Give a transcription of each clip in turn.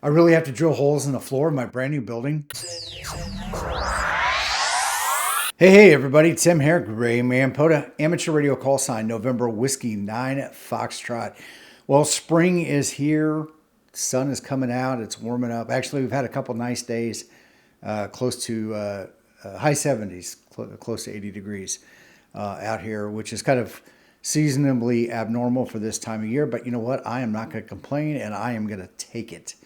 I really have to drill holes in the floor of my brand new building. Hey, everybody, Tim here, GraymanPOTA, amateur radio call sign, November Whiskey 9 Foxtrot. Well, spring is here. Sun is coming out. It's warming up. Actually, we've had a couple nice days, close to high 70s, close to 80 degrees out here, which is kind of seasonably abnormal for this time of year. But you know what? I am not going to complain, and I am going to take it.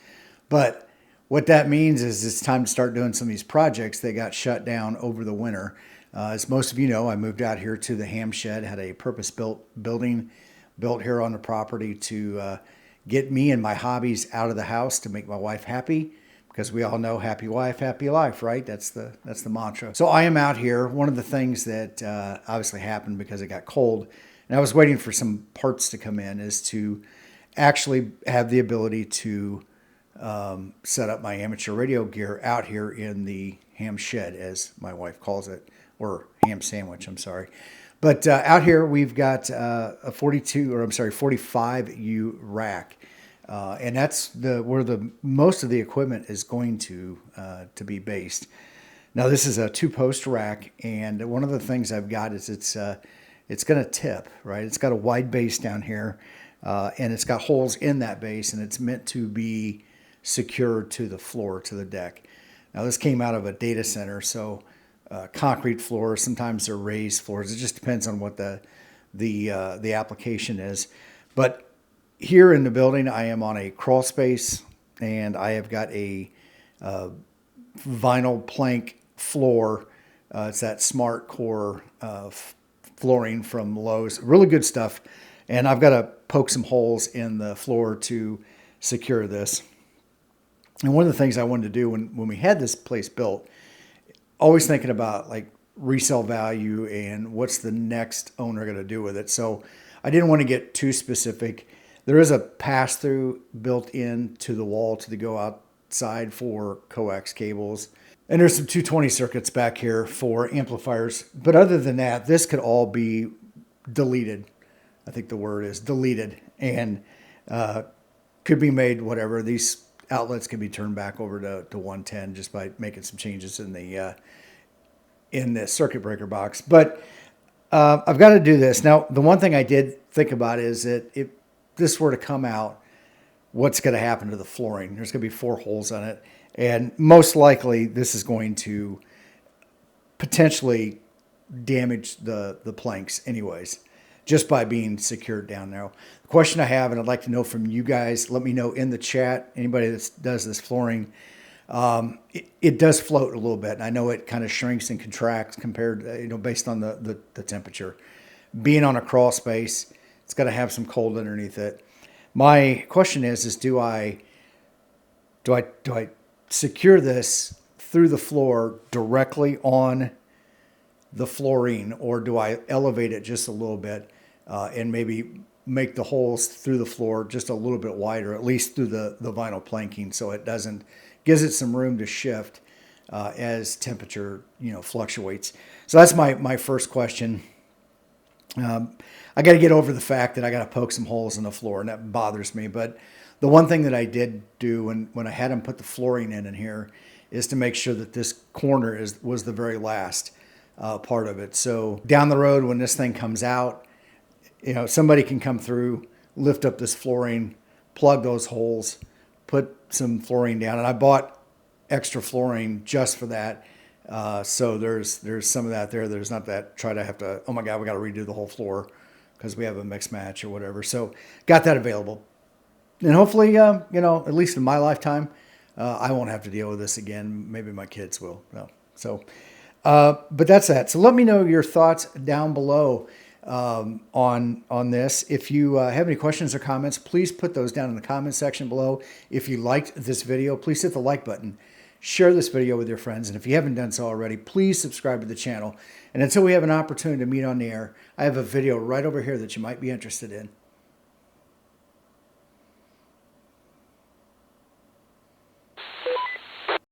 But what that means is it's time to start doing some of these projects that got shut down over the winter. As most of you know, I moved out here to the ham shed, had a purpose-built building built here on the property to get me and my hobbies out of the house to make my wife happy, because we all know happy wife, happy life, right? That's the mantra. So I am out here. One of the things that obviously happened because it got cold, and I was waiting for some parts to come in, is to actually have the ability to set up my amateur radio gear out here in the ham shed, as my wife calls it, or ham sandwich, I'm sorry. But out here we've got a 45U rack. And that's where the most of the equipment is going to be based. Now this is a 2-post rack, and one of the things I've got is it's going to tip, right? It's got a wide base down here, and it's got holes in that base, and it's meant to be secured to the floor, to the deck. Now this came out of a data center, so concrete floors, sometimes they're raised floors. It just depends on what the application is. But here in the building, I am on a crawl space, and I have got a vinyl plank floor. It's that Smart Core flooring from Lowe's. Really good stuff. And I've got to poke some holes in the floor to secure this. And one of the things I wanted to do when we had this place built, always thinking about like resale value and what's the next owner going to do with it. So I didn't want to get too specific. There is a pass-through built into the wall to go outside for coax cables. And there's some 220 circuits back here for amplifiers. But other than that, this could all be deleted. I think the word is deleted, and could be made whatever. These outlets can be turned back over to 110 just by making some changes in the circuit breaker box. But I've got to do this. Now, the one thing I did think about is that if this were to come out, what's going to happen to the flooring? There's going to be 4 holes on it, and most likely this is going to potentially damage the planks anyways, just by being secured down there. The question I have, and I'd like to know from you guys, let me know in the chat, anybody that does this flooring, it does float a little bit. And I know it kind of shrinks and contracts compared, based on the temperature. Being on a crawl space, it's got to have some cold underneath it. My question is do I secure this through the floor directly on the flooring, or do I elevate it just a little bit and maybe make the holes through the floor just a little bit wider, at least through the vinyl planking, so it gives it some room to shift as temperature fluctuates. So that's my first question. I got to get over the fact that I got to poke some holes in the floor, and that bothers me. But the one thing that I did do when I had them put the flooring in here is to make sure that this corner was the very last part of it. So down the road, when this thing comes out, somebody can come through, lift up this flooring, plug those holes, put some flooring down. And I bought extra flooring just for that. So there's some of that there. There's not that try to have to, oh my God, we got to redo the whole floor because we have a mix match or whatever. So got that available. And hopefully, at least in my lifetime, I won't have to deal with this again. Maybe my kids will. No. So, but that's that. So let me know your thoughts down below on this. If you have any questions or comments, please put those down in the comment section below. If you liked this video, please hit the like button. Share this video with your friends. And if you haven't done so already, please subscribe to the channel. And until we have an opportunity to meet on the air, I have a video right over here that you might be interested in.